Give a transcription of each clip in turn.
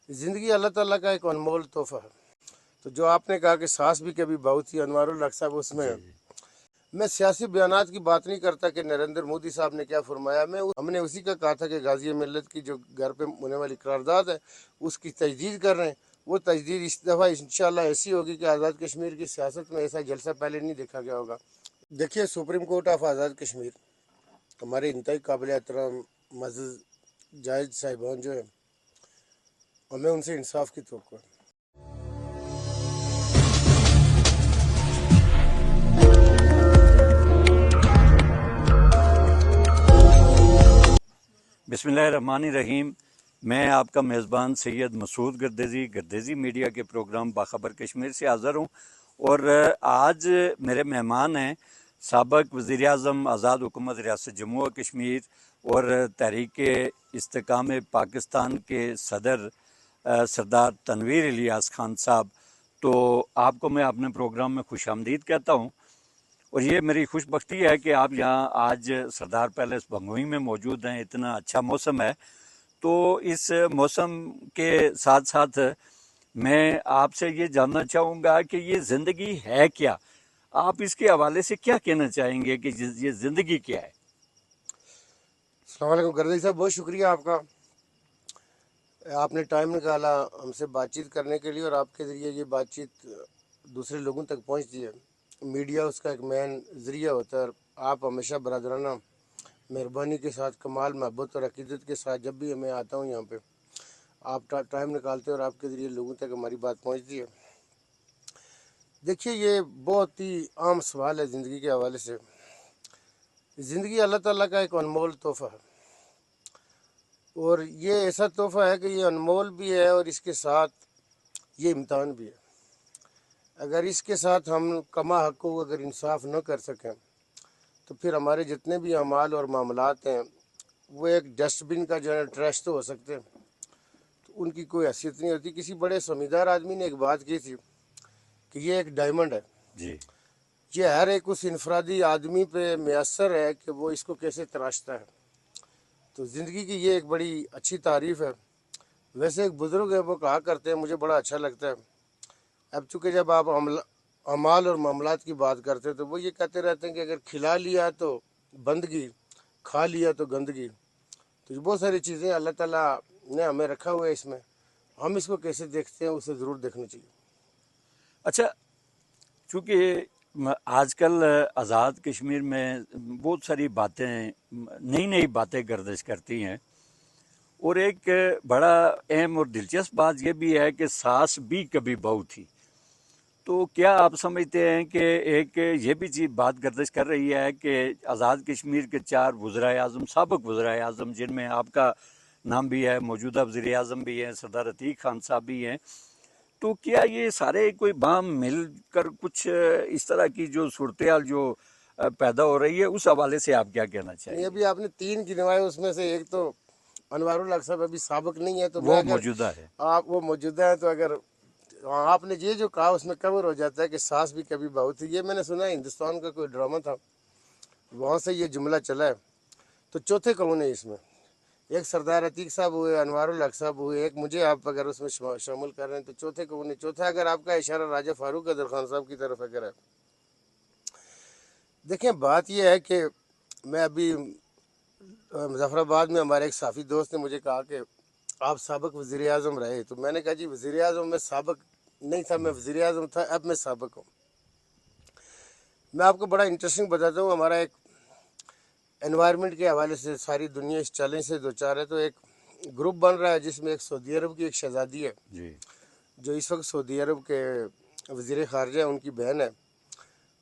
ज़िंदगी अल्लाह ताला का एक अनमोल तोहफ़ा है। तो जो आपने कहा कि सास भी कभी बहू थी, अनवारुल हक साहब उसमें है। मैं सियासी बयानात की बात नहीं करता कि नरेंद्र मोदी साहब ने क्या फरमाया। हमने उसी का कहा था कि गाजी मिल्लत की जो घर पे होने वाली करारदाद है उसकी तजदीद कर रहे हैं। वो तजदीद इस दफ़ा इंशाल्लाह ऐसी होगी कि आज़ाद कश्मीर की सियासत में ऐसा जलसा पहले नहीं देखा गया होगा। देखिए, supreme court of Azad Kashmir हमारे इंतहाई काबिल एहतराम मज़ीद जायद साहिबान जो है, हमें उनसे इंसाफ की तवक्को है। बिस्मिल्लाहिर्रहमानिर्रहीम। मैं आपका मेज़बान सैयद मसूद गर्देज़ी मीडिया के प्रोग्राम बाखबर कश्मीर से हाज़िर हूँ। और आज मेरे मेहमान हैं साबिक़ वज़ीर-ए-आज़म आज़ाद हुकूमत रियासत जम्मू और कश्मीर और तहरीक इस्तेकाम पाकिस्तान के सदर सरदार तनवीर इलियास खान साहब। तो आपको मैं अपने प्रोग्राम में खुशामदीद कहता हूँ और ये मेरी खुशबख्ती है कि आप यहाँ आज सरदार पैलेस भंगोई में मौजूद हैं। इतना अच्छा मौसम है, तो इस मौसम के साथ साथ मैं आपसे ये जानना चाहूँगा कि ये ज़िंदगी है क्या। आप इसके हवाले से क्या कहना चाहेंगे कि ये ज़िंदगी क्या है? अस्सलाम वालेकुम गर्दी साहब, बहुत शुक्रिया आपका। आपने टाइम निकाला हमसे बातचीत करने के लिए और आपके ज़रिए ये बातचीत दूसरे लोगों तक पहुंचती है। मीडिया उसका एक मेन ज़रिया होता है। आप हमेशा बरादराना मेहरबानी के साथ, कमाल मोहब्बत और अकीदत के साथ जब भी मैं आता हूँ यहाँ पे, आप टाइम निकालते हैं और आपके ज़रिए लोगों तक हमारी बात पहुँचती है। देखिए, ये बहुत ही आम सवाल है ज़िंदगी के हवाले से। ज़िंदगी अल्लाह ताला का एक अनमोल तोहफ़ा है और ये ऐसा तोहफ़ा है कि ये अनमोल भी है और इसके साथ ये इम्तहान भी है। अगर इसके साथ हम कमा हक को अगर इंसाफ न कर सकें तो फिर हमारे जितने भी अमाल और मामलात हैं वो एक डस्टबिन का जो है ट्रैश तो हो सकते हैं, तो उनकी कोई हैसियत नहीं होती। किसी बड़े समीदार आदमी ने एक बात की थी कि ये एक डायमंड है जी। ये हर एक उस इनफरादी आदमी पे मैसर है कि वो इसको कैसे तराशता है। तो ज़िंदगी की ये एक बड़ी अच्छी तारीफ़ है। वैसे एक बुज़ुर्ग है, वो कहा करते हैं, मुझे बड़ा अच्छा लगता है। अब चूँकि जब आप अमाल और मामलात की बात करते हैं तो वो ये कहते रहते हैं कि अगर खिला लिया तो बंदगी, खा लिया तो गंदगी। तो ये बहुत सारी चीज़ें अल्लाह ताला ने हमें रखा हुआ है इसमें, हम इसको कैसे देखते हैं उसे ज़रूर देखना चाहिए। अच्छा, चूँकि आजकल आज़ाद कश्मीर में बहुत सारी बातें, नई बातें गर्दिश करती हैं और एक बड़ा अहम और दिलचस्प बात यह भी है कि सास भी कभी बहू थी। तो क्या आप समझते हैं कि एक ये भी चीज़ बात गर्दिश कर रही है कि आज़ाद कश्मीर के 4 वज़ीर-ए-आज़म, साबिक़ वज़ीर-ए-आज़म, जिनमें आपका नाम भी है, मौजूदा वज़ीर-ए-आज़म भी हैं, सरदार अतीक खान साहब भी हैं, तो क्या ये सारे कोई बाम मिलकर कुछ इस तरह की जो सूरत-ए-हाल जो पैदा हो रही है, उस हवाले से आप क्या कहना नहीं, चाहेंगे? अभी आपने 3 गिनवाए, उसमें से एक तो अनवारुल हक साहब अभी साबिक़ नहीं है, तो मैं वो अगर मौजूदा है। आप वो मौजूदा है तो अगर आपने ये जो कहा उसमें कवर हो जाता है कि सास भी कभी बहू थी। ये मैंने सुना है हिंदुस्तान का कोई ड्रामा था, वहाँ से ये जुमला चला है। तो चौथे कौन है इसमें? एक सरदार अतीक साहब हुए, अनवारुल हक साहब हुए, एक मुझे आप अगर उसमें शामिल कर रहे हैं तो चौथे कौन है? चौथा अगर आपका इशारा राजा फारूक कदर खान साहब की तरफ अगर है। देखें, बात यह है कि मैं अभी मुजफ्फराबाद में हमारे एक साफ़ी दोस्त ने मुझे कहा कि आप साबिक़ वज़ीर-ए-आज़म रहे। तो मैंने कहा जी, वज़ीर-ए-आज़म में साबिक़ नहीं था, मैं वज़ीर-ए-आज़म था, अब मैं साबिक़ हूँ। मैं आपको बड़ा इंटरेस्टिंग बताता हूँ। हमारा एक एनवायरनमेंट के हवाले से सारी दुनिया इस चैलेंज से दो चार है। तो एक ग्रुप बन रहा है जिसमें एक सऊदी अरब की एक शहज़ादी है जी। जो इस वक्त सऊदी अरब के वज़ीर ख़ारिजा है, उनकी बहन है,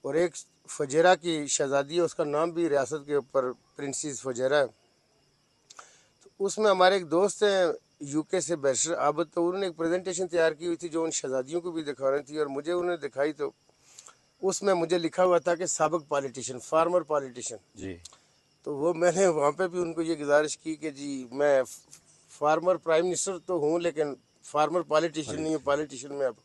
और एक फजेरा की शहज़ादी है, उसका नाम भी रियासत के ऊपर प्रिंसेस फजेरा है। तो उसमें हमारे एक दोस्त हैं यूके से, बैरिस्टर आबद, तो उन्होंने एक प्रेजेंटेशन तैयार की हुई थी जो उन शहज़ादियों को भी दिखा रही थी और मुझे उन्होंने दिखाई। तो उसमें मुझे लिखा हुआ था कि साबिक़ पॉलिटिशियन, फार्मर पॉलिटिशियन। जी। तो वो मैंने वहाँ पे भी उनको ये गुजारिश की कि जी, मैं फार्मर प्राइम मिनिस्टर तो हूँ लेकिन फार्मर पॉलिटिशियन नहीं हूँ, पॉलिटिशियन में। अब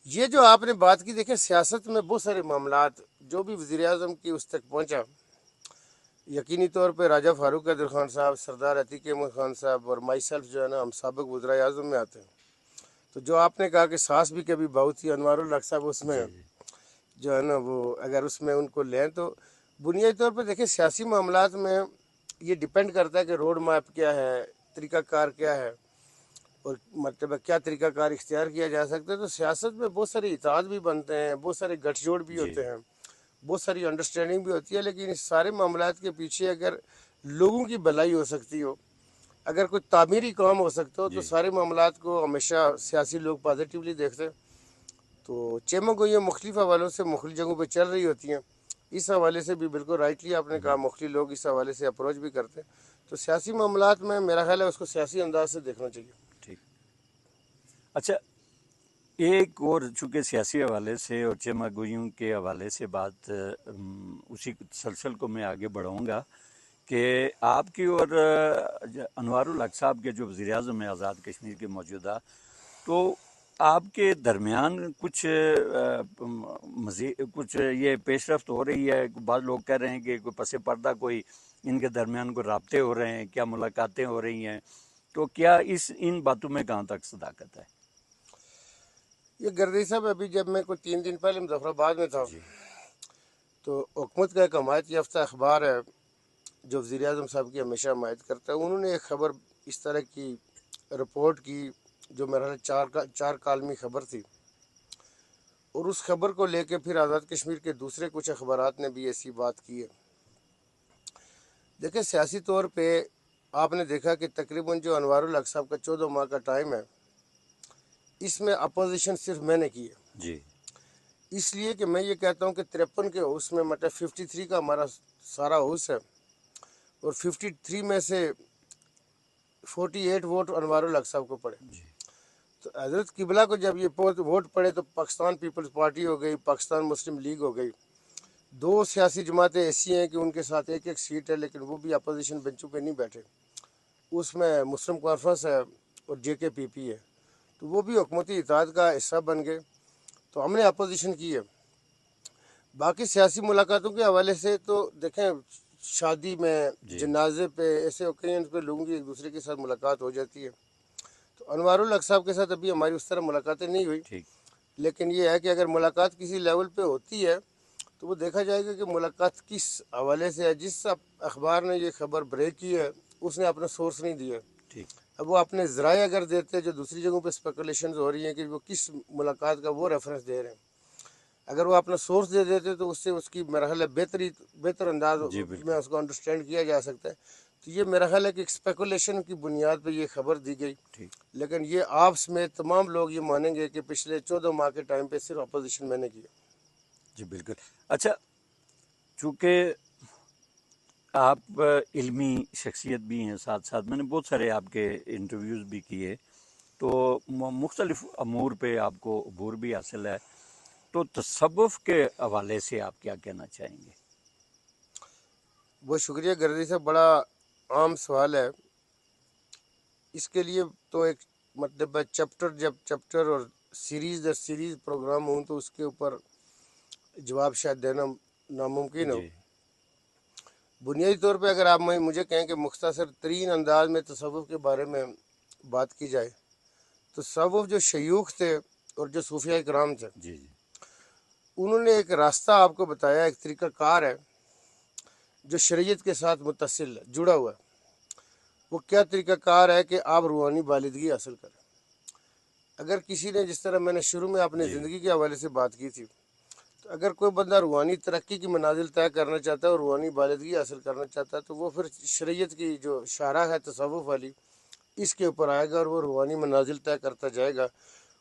ये जो आपने बात की, देखें सियासत में बहुत सारे मामलात, जो भी वज़ीर-ए-आज़म की उस तक पहुँचा, यकीनी तौर पे राजा फारूक कादिर खान साहब, सरदार अतीक अहमद खान साहब और माई सेल्फ जो है ना, हम साबिक वज़राए आज़म में आते हैं। तो जो आपने कहा कि सास भी कभी बहू थी, अनवारुल हक साहब उसमें जो है ना, वो अगर उसमें उनको लें तो बुनियादी तौर पर देखिए सियासी मामलात में ये डिपेंड करता है कि रोड मैप क्या है, तरीक़ाकार क्या है और मतलब क्या तरीक़ाकार इख्तियार किया जा सकता है। तो सियासत में बहुत सारे इताद भी बनते हैं, बहुत सारे गठजोड़ भी होते हैं, बहुत सारी अंडरस्टैंडिंग भी होती है, लेकिन इस सारे मामलात के पीछे अगर लोगों की भलाई हो सकती हो, अगर कोई तामीरी काम हो सकता हो, तो सारे मामलात को हमेशा सियासी लोग पॉजिटिवली देखते हैं। तो चेमो को ये मुख्तलिफ हवालों से मुख्तलिफ जगहों पर चल रही होती हैं। इस हवाले से भी बिल्कुल राइटली आपने कहा, मुख्तलिफ लोग इस हवाले से अप्रोच भी करते हैं। तो सियासी मामलात में मेरा ख्याल है उसको सियासी अंदाज से देखना चाहिए। ठीक। अच्छा, एक और चूँकि सियासी हवाले से और चमागोइयों के हवाले से बात उसी सलसल को मैं आगे बढ़ाऊँगा कि आपकी और अनवारुल हक साहब के जो वज़ीर आज़म हैं आज़ाद कश्मीर के मौजूदा, तो आपके दरमियान कुछ मज़ीद कुछ ये पेशरफ्त हो रही है? बाद लोग कह रहे हैं कि कोई पसे पर्दा कोई इनके दरमियान कोई राब्ते हो रहे हैं, क्या मुलाकातें हो रही हैं? तो क्या इन बातों में कहाँ तक सदाकत है? ये गर्दी साहब, अभी जब मैं कोई 3 दिन पहले मुजफ्फराबाद में था, तो हुकूमत का एक हमायत याफ्ता अखबार है जो वज़ीर आज़म साहब की हमेशा हमायत करता है, उन्होंने एक ख़बर इस तरह की रिपोर्ट की जो मेरा चार कालमी ख़बर थी, और उस खबर को लेके फिर आज़ाद कश्मीर के दूसरे कुछ अखबारात ने भी ऐसी बात की है। देखिए सियासी तौर पे आपने देखा कि तकरीबन जो अनवारुल हक साहब का 14 माह का टाइम है, इसमें अपोजिशन सिर्फ मैंने की है जी। इसलिए कि मैं ये कहता हूँ कि 53 के हाउस में मतलब 53 का हमारा सारा हाउस है, और 53 में से 48 वोट अनवारुल हक साहब को पड़े। तो हजरत किबला को जब ये वोट पड़े तो पाकिस्तान पीपल्स पार्टी हो गई, पाकिस्तान मुस्लिम लीग हो गई, दो सियासी जमातें ऐसी हैं कि उनके साथ एक एक सीट है, लेकिन वो भी अपोजिशन बेंचों पे नहीं बैठे। उसमें मुस्लिम कॉन्फ्रेंस है और JKPP है, तो वो भी हुकूमती इत्तेहाद का हिस्सा बन गए। तो हमने अपोजिशन की है। बाकी सियासी मुलाकातों के हवाले से तो देखें, शादी में, जनाजे पे, ऐसे ओकेजन पे लोगों की एक दूसरे के साथ मुलाकात हो जाती है। तो अनवारुल हक साहब के साथ अभी हमारी उस तरह मुलाकातें नहीं हुई, लेकिन ये है कि अगर मुलाकात किसी लेवल पे होती है तो वो देखा जाएगा कि मुलाकात किस हवाले से है। जिस अखबार ने ये खबर ब्रेक की है उसने अपना सोर्स नहीं दिया। अब वो अपने ज़राए अगर देते हैं, जो दूसरी जगहों पे स्पेकुलेशन हो रही हैं कि वो किस मुलाकात का वो रेफरेंस दे रहे हैं, अगर वो अपना सोर्स दे देते तो उससे उसकी मेरा ख्याल है बेहतर अंदाज में उसको अंडरस्टैंड किया जा सकता है। तो ये मेरा ख्याल है कि स्पेकुलेशन की बुनियाद पर ये खबर दी गई, लेकिन ये आपस में तमाम लोग ये मानेंगे कि पिछले 14 माह के टाइम पे सिर्फ अपोजिशन मैंने की। जी बिल्कुल। अच्छा, चूँकि आप इल्मी शख्सियत भी हैं, साथ साथ मैंने बहुत सारे आपके इंटरव्यूज़ भी किए, तो मुख्तलिफ अमूर पे आपको अबूर भी हासिल है, तो तसव्वुफ़ के हवाले से आप क्या कहना चाहेंगे? बहुत शुक्रिया गर्दी से, बड़ा आम सवाल है। इसके लिए तो एक मतलब चैप्टर और सीरीज़ दर सीरीज़ प्रोग्राम हूँ तो उसके ऊपर जवाब शायद देना नामुमकिन हो। बुनियादी तौर पे अगर आप मुझे कहें कि मुख्तसर तरीन अंदाज में तसव्वुफ़ के बारे में बात की जाए, तो तसव्वुफ़ जो शयूख थे और जो सूफिया इकराम थे, उन्होंने एक रास्ता आपको बताया, एक तरीक़ाकार है जो शरीयत के साथ मुत्तसिल है, जुड़ा हुआ है। वो क्या तरीक़ाकार है कि आप रूहानी बालिदगी हासिल करें। अगर किसी ने, जिस तरह मैंने शुरू में अपनी ज़िंदगी के हवाले से बात की थी, तो अगर कोई बंदा रूहानी तरक्की की मनाजिल तय करना चाहता है और रूहानी बालिदगी हासिल करना चाहता है, तो वो फिर शरीयत की जो शारा है तसव्वुफ़ वाली, इसके ऊपर आएगा और वो रूहानी मनाजिल तय करता जाएगा।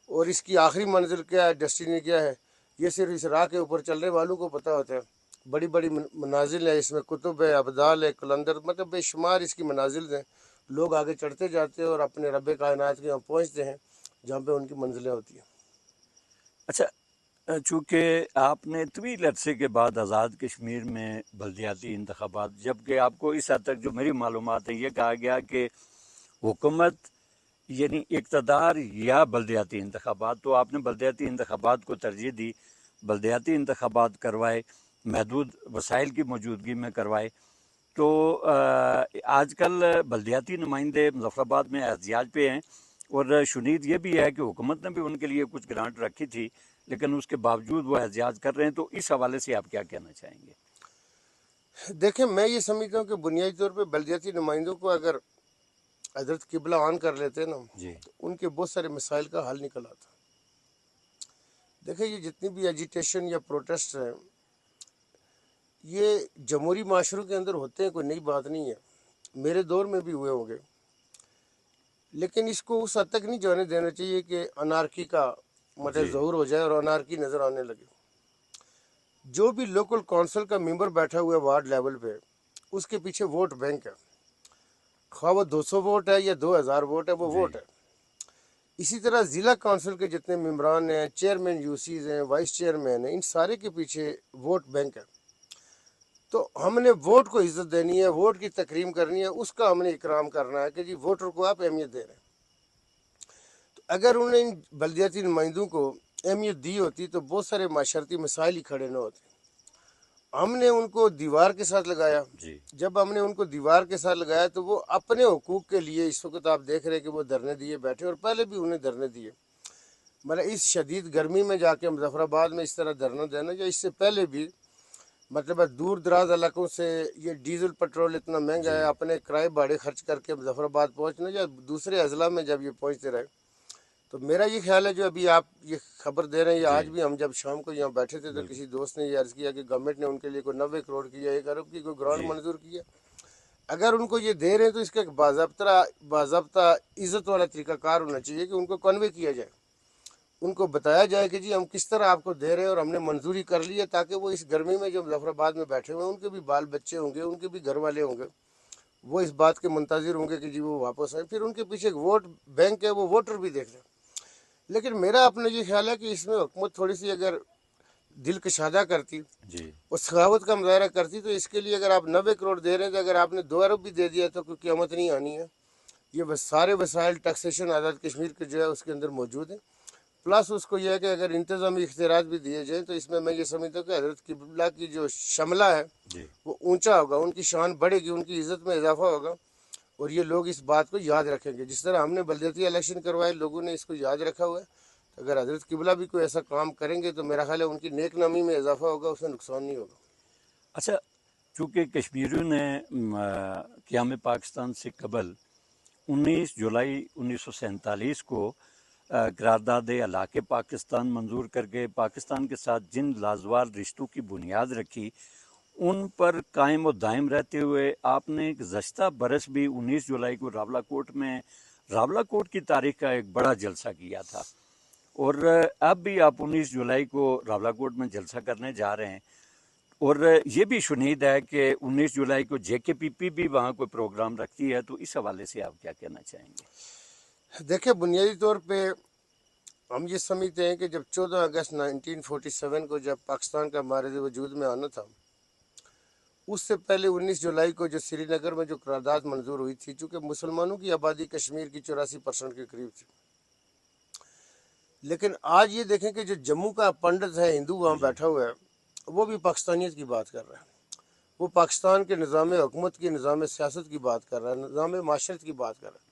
और इसकी आखिरी मंजिल क्या है, डेस्टिनी क्या है, ये सिर्फ इस राह के ऊपर चलने वालों को पता होता है। बड़ी बड़ी मनाजिल है, इसमें कुतुब है, अबदाल है, कलंदर, मतलब बेशुमार इसकी मनाजिल हैं। लोग आगे चढ़ते जाते हैं और अपने रब कायनात के यहाँ पहुँचते हैं जहाँ पे उनकी मंजिलें होती हैं। अच्छा, चूँकि आपने तवील अरसे के बाद आज़ाद कश्मीर में बल्दियाती इंतखाबात, जबकि आपको इस हद तक जो मेरी मालूमात है ये कहा गया कि हुकूमत यानी इक़्तिदार या बल्दियाती इंतखाबात, तो आपने बल्दियाती इंतखाबात को तरजीह दी, बल्दियाती इंतखाबात करवाए, महदूद वसाइल की मौजूदगी में करवाए। تو آج کل بلدیاتی نمائندے مظفرآباد میں احتجاج پہ ہیں، اور شنید یہ بھی ہے کہ حکومت نے بھی ان کے لیے کچھ گرانٹ رکھی تھی، لیکن اس کے باوجود وہ احتجاج کر رہے ہیں. تو اس حوالے سے آپ کیا کہنا چاہیں گے؟ دیکھیں، میں یہ سمجھتا ہوں کہ بنیادی طور پہ بلدیاتی نمائندوں کو اگر حضرت قبلہ آن کر لیتے نا جی تو ان کے بہت سارے مسائل کا حل نکل آتا. دیکھیں، یہ جتنی بھی ایجیٹیشن یا پروٹیسٹ ہیں یہ جمہوری معاشروں کے اندر ہوتے ہیں، کوئی نئی بات نہیں ہے، میرے دور میں بھی ہوئے ہوں گے، لیکن اس کو اس حد تک نہیں جانے دینا چاہیے کہ انارکی کا مطلب جی ظہور ہو جائے اور انارکی نظر آنے لگے. جو بھی لوکل کونسل کا ممبر بیٹھا ہوا ہے وارڈ لیول پہ، اس کے پیچھے ووٹ بینک ہے، خواہ وہ 200 ووٹ ہے یا 2000 ووٹ ہے، وہ جی ووٹ ہے. اسی طرح ضلع کونسل کے جتنے ممبران ہیں، چیئرمین یو سیز ہیں، وائس چیئرمین ہیں، ان سارے کے پیچھے ووٹ بینک ہے. تو ہم نے ووٹ کو عزت دینی ہے، ووٹ کی تکریم کرنی ہے، اس کا ہم نے اکرام کرنا ہے کہ جی ووٹر کو آپ اہمیت دے رہے ہیں. تو اگر انہوں نے ان بلدیاتی نمائندوں کو اہمیت دی ہوتی تو بہت سارے معاشرتی مسائل ہی کھڑے نہ ہوتے. ہم نے ان کو دیوار کے ساتھ لگایا. جی جب ہم نے ان کو دیوار کے ساتھ لگایا تو وہ اپنے حقوق کے لیے اس وقت آپ دیکھ رہے ہیں کہ وہ دھرنے دیے بیٹھے، اور پہلے بھی انہیں دھرنے دیے. مطلب اس شدید گرمی میں جا کے مظفرآباد میں اس طرح دھرنا دینا، یا اس سے پہلے بھی مطلب دور دراز علاقوں سے یہ ڈیزل پٹرول اتنا مہنگا ہے، جی اپنے کرائے بھاڑے خرچ کر کے مظفرآباد پہنچنا، یا دوسرے اضلاع میں جب یہ پہنچتے رہے. تو میرا یہ خیال ہے جو ابھی آپ یہ خبر دے رہے ہیں، یا جی آج بھی ہم جب شام کو یہاں بیٹھے تھے تو بالکل. کسی دوست نے یہ عرض کیا کہ گورنمنٹ نے ان کے لیے کوئی 90 کروڑ کی یا 1 ارب کی کوئی گرانٹ جی منظور کی ہے. اگر ان کو یہ دے رہے ہیں تو اس کا ایک باضابطہ عزت والا طریقہ کار ہونا چاہیے کہ ان کو کنوے کیا جائے، ان کو بتایا جائے کہ جی ہم کس طرح آپ کو دے رہے ہیں اور ہم نے منظوری کر لی ہے، تاکہ وہ اس گرمی میں جو مظفرآباد میں بیٹھے ہوئے ہیں ان کے بھی بال بچے ہوں گے، ان کے بھی گھر والے ہوں گے، وہ اس بات کے منتظر ہوں گے کہ جی وہ واپس آئیں. پھر ان کے پیچھے ایک ووٹ بینک ہے، وہ ووٹر بھی دیکھ لیں. لیکن میرا اپنا یہ خیال ہے کہ اس میں حکومت تھوڑی سی اگر دل کشادہ کرتی جی اور سخاوت کا مظاہرہ کرتی تو اس کے لیے اگر آپ 90 کروڑ دے رہے ہیں تو اگر آپ نے 2 ارب بھی دے دیا تو کوئی قیامت نہیں آنی ہے. یہ بس سارے وسائل ٹیکسیشن آزاد کشمیر کے جو ہے اس کے اندر موجود ہیں. پلس اس کو یہ ہے کہ اگر انتظامی اختیارات بھی دیے جائیں تو اس میں یہ سمجھتا ہوں کہ حضرت قبلہ کی جو شملہ ہے جی وہ اونچا ہوگا، ان کی شان بڑھے گی، ان کی عزت میں اضافہ ہوگا، اور یہ لوگ اس بات کو یاد رکھیں گے. جس طرح ہم نے بلدیاتی الیکشن کروائے، لوگوں نے اس کو یاد رکھا ہوا ہے. اگر حضرت قبلہ بھی کوئی ایسا کام کریں گے تو میرا خیال ہے ان کی نیک نامی میں اضافہ ہوگا، اس میں نقصان نہیں ہوگا. اچھا، چونکہ کشمیریوں نے قیام پاکستان سے قبل 19 جولائی 1947 کو قرارداد علاق پاکستان منظور کر کے پاکستان کے ساتھ جن لازوال رشتوں کی بنیاد رکھی، ان پر قائم و دائم رہتے ہوئے آپ نے گزشتہ برس بھی 19 جولائی کو راولا کوٹ میں راولا کوٹ کی تاریخ کا ایک بڑا جلسہ کیا تھا، اور اب بھی آپ 19 جولائی کو راولا کوٹ میں جلسہ کرنے جا رہے ہیں. اور یہ بھی شنید ہے کہ 19 جولائی کو جے کے پی پی بھی وہاں کوئی پروگرام رکھتی ہے. تو اس حوالے سے آپ کیا کہنا چاہیں گے؟ دیکھیں، بنیادی طور پہ ہم یہ سمجھتے ہیں کہ جب 14 اگست 1947 کو جب پاکستان کا مارد وجود میں آنا تھا، اس سے پہلے 19 جولائی کو جو سری نگر میں جو قرارداد منظور ہوئی تھی، چونکہ مسلمانوں کی آبادی کشمیر کی 84% کے قریب تھی. لیکن آج یہ دیکھیں کہ جو جموں کا پنڈت ہے، ہندو وہاں جی بیٹھا ہوا ہے، وہ بھی پاکستانیت کی بات کر رہا ہے. وہ پاکستان کے نظام حکومت کی، نظام سیاست کی بات کر رہا ہے، نظام معاشرت کی بات کر رہا ہے.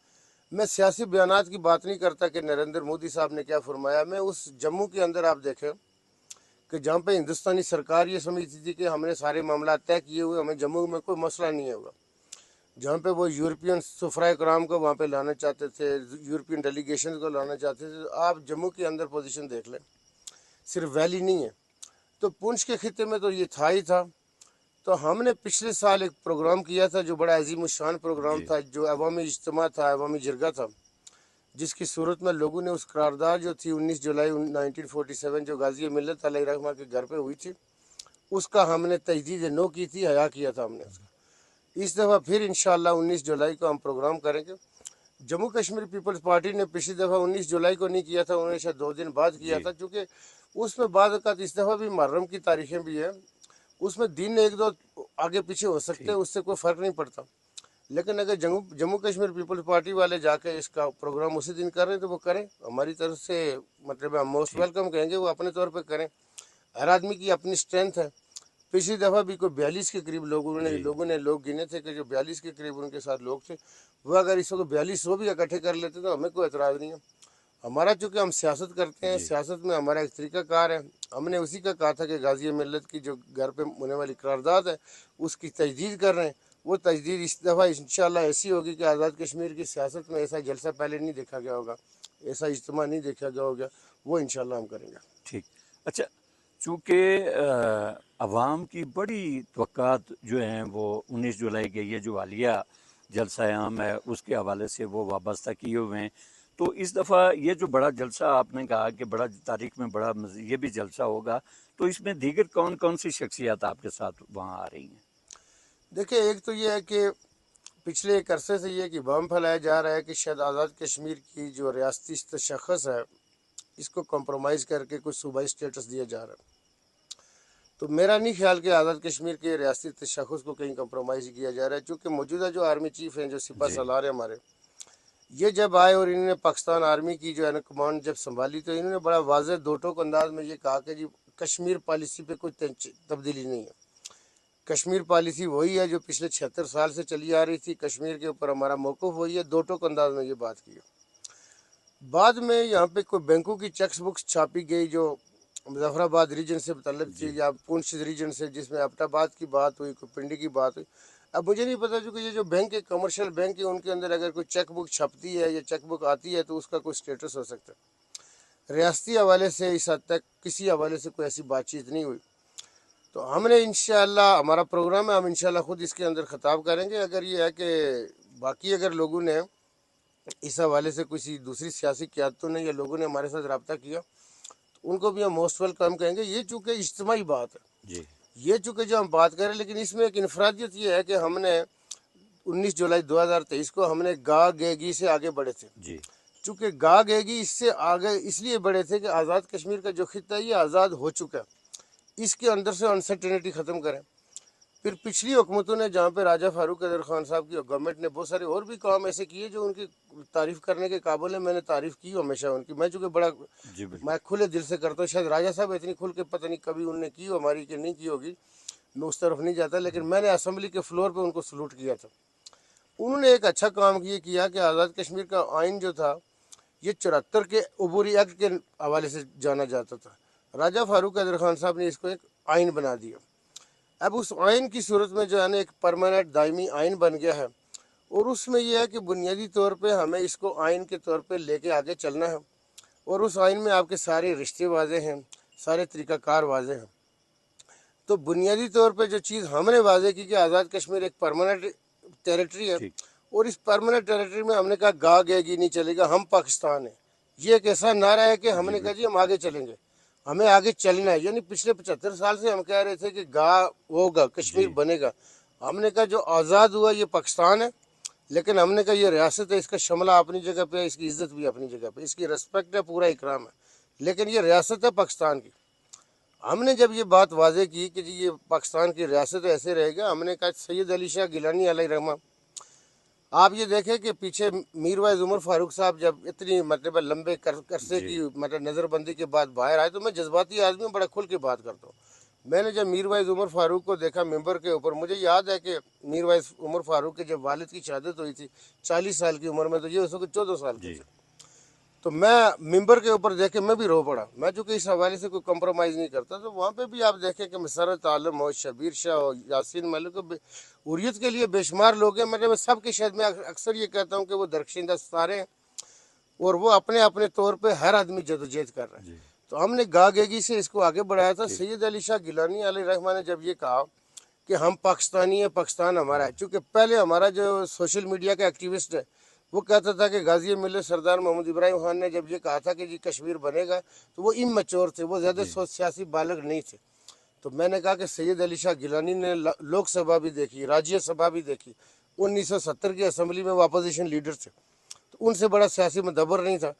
میں سیاسی بیانات کی بات نہیں کرتا کہ نریندر مودی صاحب نے کیا فرمایا. میں اس جموں کے اندر آپ دیکھیں کہ جہاں پہ ہندوستانی سرکار یہ سمجھتی تھی کہ ہم نے سارے معاملات طے کیے ہوئے، ہمیں جموں میں کوئی مسئلہ نہیں ہوگا، جہاں پہ وہ یورپین سفرائے کرام کو وہاں پہ لانا چاہتے تھے، یورپین ڈیلیگیشن کو لانا چاہتے تھے. تو آپ جموں کے اندر پوزیشن دیکھ لیں، صرف ویلی نہیں ہے. تو پونچھ کے خطے میں تو یہ تھا ہی تھا. تو ہم نے پچھلے سال ایک پروگرام کیا تھا جو بڑا عظیم الشان پروگرام جی تھا، جو عوامی اجتماع تھا، عوامی جرگہ تھا، جس کی صورت میں لوگوں نے اس قرارداد جو تھی 19 جولائی 1947 جو غازی ملت علیہ رحمہ کے گھر پہ ہوئی تھی، اس کا ہم نے تجدید نو کی تھی، حیا کیا تھا ہم نے اس کا. اس دفعہ پھر انشاءاللہ 19 جولائی کو ہم پروگرام کریں گے. جموں کشمیر پیپلز پارٹی نے پچھلی دفعہ 19 جولائی کو نہیں کیا تھا، انہوں نے شاید 2 دن بعد کیا جی تھا، چونکہ اس میں بعض اوقات اس دفعہ بھی محرم کی تاریخیں بھی ہیں، اس میں دن 1-2 آگے پیچھے ہو سکتے ہیں، ٹھیک. اس سے کوئی فرق نہیں پڑتا. لیکن اگر جموں کشمیر پیپلز پارٹی والے جا کے اس کا پروگرام اسی دن کر رہے ہیں تو وہ کریں، ہماری طرف سے مطلب ہم موسٹ ٹھیک. ویلکم کہیں گے، وہ اپنے طور پہ کریں. ہر آدمی کی اپنی اسٹرینتھ ہے. पिछली दफ़ा भी कोई 42 के करीब लोगों ने लोग गिने थे कि जो 42 के करीब उनके साथ लोग थे, वो अगर इस वक्त 4200 भी इकट्ठे कर लेते तो हमें कोई एतराज़ नहीं है। हमारा चूँकि हम सियासत करते हैं, सियासत में हमारा एक तरीक़ाकार है। हमने उसी का कहा था कि गाज़ी मिल्लत की जो घर पे होने वाली करारदाद है उसकी तजदीद कर रहे हैं। वो तजदीद इस दफ़ा इंशाअल्लाह ऐसी होगी कि आज़ाद कश्मीर की सियासत में ऐसा जलसा पहले नहीं देखा गया होगा, ऐसा इज्तिमा नहीं देखा गया होगा, वो इंशाअल्लाह हम करेंगे। ठीक। अच्छा, चूँकि अवाम की बड़ी तवक्कात जो हैं वो 19 जुलाई के ये जो हालिया जलसा आम है उसके हवाले से वो वाबस्ता किए हुए हैं, तो इस दफ़ा ये जो बड़ा जलसा आपने कहा कि बड़ा तारीख में बड़ा ये भी जलसा होगा, तो इसमें दीगर कौन कौन सी शख्सियत आपके साथ वहाँ आ रही हैं? देखिए, एक तो ये है कि पिछले एक अरसे से ये कि बम फैलाया जा रहा है कि शायद आज़ाद कश्मीर की जो रियासती तशख़्ख़ुस है इसको कम्प्रोमाइज़ करके कुछ सूबाई स्टेटस दिया जा रहा है। तो मेरा नहीं ख्याल कि आज़ाद कश्मीर के रियासती तशख़्ख़ुस को कहीं कम्प्रोमाइज़ किया जा रहा है, चूँकि मौजूदा जो आर्मी चीफ़ हैं, जो सिपा सलार हैं हमारे, ये जब आए और इन्होंने पाकिस्तान आर्मी की जो है ना कमांड जब संभाली तो इन्होंने बड़ा वाज़ेह दो टोक अंदाज में ये कहा कि जी कश्मीर पॉलिसी पे कोई तब्दीली नहीं है। कश्मीर पॉलिसी वही है जो पिछले 76 साल से चली आ रही थी, कश्मीर के ऊपर हमारा मौक़िफ़ वही है। दो टोक अंदाज में ये बात की। बाद में यहाँ पे कोई बैंकों की चेक्स बुक्स छापी गई जो मुजफ्फराबाद रीजन से मुतल्लिक़ थी या पुंछ रीजन से, जिसमें एबटाबाद की बात हुई, कोई पिंडी की बात हुई। अब मुझे नहीं पता चूँकि ये जो बैंक है, कमर्शियल बैंक है, उनके अंदर अगर कोई चेक बुक छपती है या चेक बुक आती है तो उसका कोई स्टेटस हो सकता है। रियासती हवाले से इस हद तक किसी हवाले से कोई ऐसी बातचीत नहीं हुई। तो हमने इंशाअल्लाह, हमारा प्रोग्राम है, हम इंशाअल्लाह खुद इसके अंदर ख़िताब करेंगे। अगर ये है कि बाकी अगर लोगों ने इस हवाले से किसी दूसरी सियासी क़यादतों ने या लोगों ने हमारे साथ रब्ता किया तो उनको भी हम मोस्ट वेलकम कहेंगे। ये चूँकि इज्तिमाई बात है जी, ये चूँकि जो हम बात करें, लेकिन इसमें एक इनफरादियत ये है कि हमने 19 जुलाई 2023 को हमने गा गेगी से आगे बढ़े थे। जी, चूँकि गा गेगी इससे आगे इसलिए बढ़े थे कि आज़ाद कश्मीर का जो खित्ता है ये आज़ाद हो चुका है, इसके अंदर से अनसर्टेनिटी ख़त्म करें। फिर पिछली हुकूमतों ने जहाँ पे राजा फारूक अदर खान साहब की गवर्नमेंट ने बहुत सारे और भी काम ऐसे किए जो उनकी तारीफ़ करने के काबिल है। मैंने तारीफ़ की हमेशा उनकी, मैं चूँकि बड़ा जी, बिल्कुल। मैं खुले दिल से करता हूँ। शायद राजा साहब इतनी खुल के पता नहीं कभी उनने की हो हमारी कि नहीं की होगी, मैं उस तरफ नहीं जाता, लेकिन मैंने असम्बली के फ्लोर पे उनको सलूट किया था। उन्होंने एक अच्छा काम ये किया कि आज़ाद कश्मीर का आइन जो था ये 74 के अबूरी एक्ट के हवाले से जाना जाता था। राजा फारूक अदर खान साहब ने इसको एक आइन बना दिया। अब उस आइन की सूरत में जो है ना एक परमानेंट दायमी आइन बन गया है, और उसमें यह है कि बुनियादी तौर पे हमें इसको आइन के तौर पे लेके आगे चलना है, और उस आइन में आपके सारे रिश्ते वाजे हैं, सारे तरीक़ाकार वाजे हैं। तो बुनियादी तौर पे जो चीज़ हमने वाजे की कि आज़ाद कश्मीर एक परमानेंट टेरिटरी है, और इस परमानेंट टेरिटरी में हमने कहा गा गेगी नहीं चलेगा, हम पाकिस्तान है। ये एक ऐसा नारा है कि हमने कहा जी हम आगे चलेंगे, हमें आगे चलना है। यानी पिछले 75 साल से हम कह रहे थे कि गा होगा, कश्मीर बनेगा। हमने कहा जो आज़ाद हुआ ये पाकिस्तान है, लेकिन हमने कहा ये रियासत है, इसका शमला अपनी जगह पे है, इसकी इज्जत भी अपनी जगह पे, इसकी रिस्पेक्ट है, पूरा इकराम है, लेकिन ये रियासत है पाकिस्तान की। हमने जब ये बात वाजे की कि जी ये पाकिस्तान की रियासत ऐसे रहेगा, हमने कहा सैयद अली शाह गिलानी अलैहि रहमा, आप ये देखें कि पीछे मीरवाइज उमर फारूक साहब जब इतनी मतलब लंबे अरसे की मतलब नज़रबंदी के बाद बाहर आए, तो मैं जज्बाती आदमी हूँ, बड़ा खुल के बात करता हूँ। मैंने जब मीरवाइज उमर फारूक को देखा मेंबर के ऊपर, मुझे याद है कि मीरवाइज उमर फारूक के जब वालिद की शहादत हुई थी 40 साल की उम्र में, तो ये उस वक्त 14 साल के थे। तो मैं मेंबर के ऊपर देख के मैं भी रो पड़ा। मैं चूँकि इस हवाले से कोई कम्प्रोमाइज़ नहीं करता, तो वहाँ पे भी आप देखें कि मसरत आलम हो, शबीर शाह हो, यासीन मलिक हो, हुर्रियत के लिए बेशुमार लोग हैं। मतलब मैं सब के शायद मैं अक्सर ये कहता हूँ कि वो दरख्शिंदा सितारे हैं, और वो अपने अपने तौर पर हर आदमी जदोजहद कर रहा है। तो हमने गागेगी से इसको आगे बढ़ाया था। सैयद अली शाह गिलानी अलैहि रहमा ने जब ये कहा कि हम पाकिस्तानी हैं, पाकिस्तान हमारा है, चूँकि पहले हमारा जो सोशल मीडिया का एक्टिविस्ट है वो कहता था कि गाजी मिल्लत सरदार मोहम्मद इब्राहिम खान ने जब ये कहा था कि जी कश्मीर बनेगा, तो वो इमैच्योर थे, वो ज़्यादा सियासी बालग नहीं थे। तो मैंने कहा कि सैयद अली शाह गिलानी ने लोकसभा भी देखी, राज्यसभा भी देखी, 1970 की असम्बली में वो अपोजिशन लीडर थे, तो उनसे बड़ा सियासी मदबर नहीं था।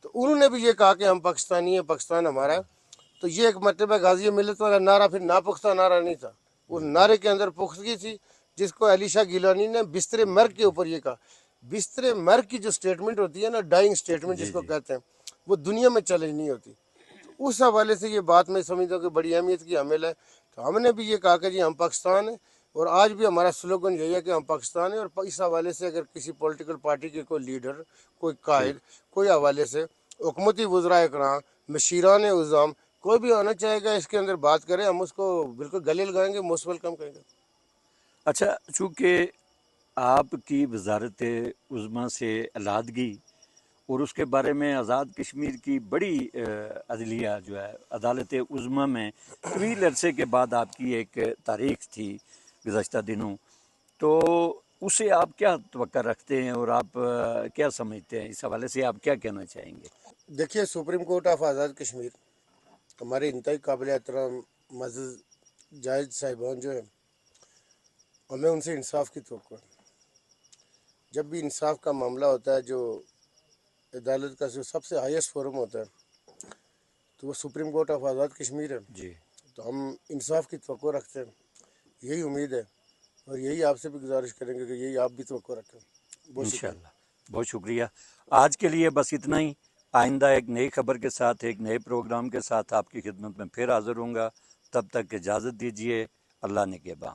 तो उन्होंने भी ये कहा कि हम पाकिस्तानी हैं, पाकिस्तान हमारा है। तो ये एक मरतबा गाजी मिल्लत वाला नारा फिर नापुख्ता नारा नहीं था, उस नारे के अंदर पुख्तगी थी, जिसको अली शाह गिलानी ने बिस्तरे मर्ग के ऊपर ये कहा। बिस्तरे मर्ग की जो स्टेटमेंट होती है ना, डाइंग स्टेटमेंट जिसको कहते हैं, वो दुनिया में चैलेंज नहीं होती। तो उस हवाले से ये बात मैं समझता हूँ कि बड़ी अहमियत की हामिल है। तो तो हमने भी ये कहा कि जी हम पाकिस्तान हैं, और आज भी हमारा स्लोगन यही है कि हम पाकिस्तान हैं। और इस हवाले से अगर किसी पॉलिटिकल पार्टी के कोई लीडर, कोई कायद, कोई हवाले से हुकूमती वज़रा इकराम, मशीरान उज़ाम कोई भी आना चाहेगा इसके अंदर बात करें, हम उसको बिल्कुल गले लगाएंगे, मोस्ट वेलकम करेंगे। अच्छा, चूँकि आपकी वजारत उज़्मा से अलहदगी और उसके बारे में आज़ाद कश्मीर की बड़ी अदलिया जो है अदालत उज़्मा में तवील अरसे के बाद आपकी एक तारीख थी गुज़श्ता दिनों, तो उसे आप क्या तवक्का रखते हैं और आप क्या समझते हैं? इस हवाले से आप क्या कहना चाहेंगे? देखिए, supreme court of Azad Kashmir हमारे इंतहाई काबिल एहतराम मज़्ज़ जायज़ साहिबान जो है, हमें उनसे इंसाफ की तवक्को है। जब भी इंसाफ का मामला होता है, जो अदालत का जो सबसे हाईएस्ट फोरम होता है, तो वो supreme court of Azad Kashmir है। जी, तो हम इंसाफ की तवक्को रखते हैं, यही उम्मीद है, और यही आपसे भी गुजारिश करेंगे कि यही आप भी तवक्को रखें। बहुत शुक्रिया। इंशाल्लाह। बहुत शुक्रिया। आज के लिए बस इतना ही। आइंदा एक नई खबर के साथ, एक नए प्रोग्राम के साथ आपकी खिदमत में फिर हाज़िर होऊंगा। तब तक इजाज़त दीजिए। अल्लाह ने के बा।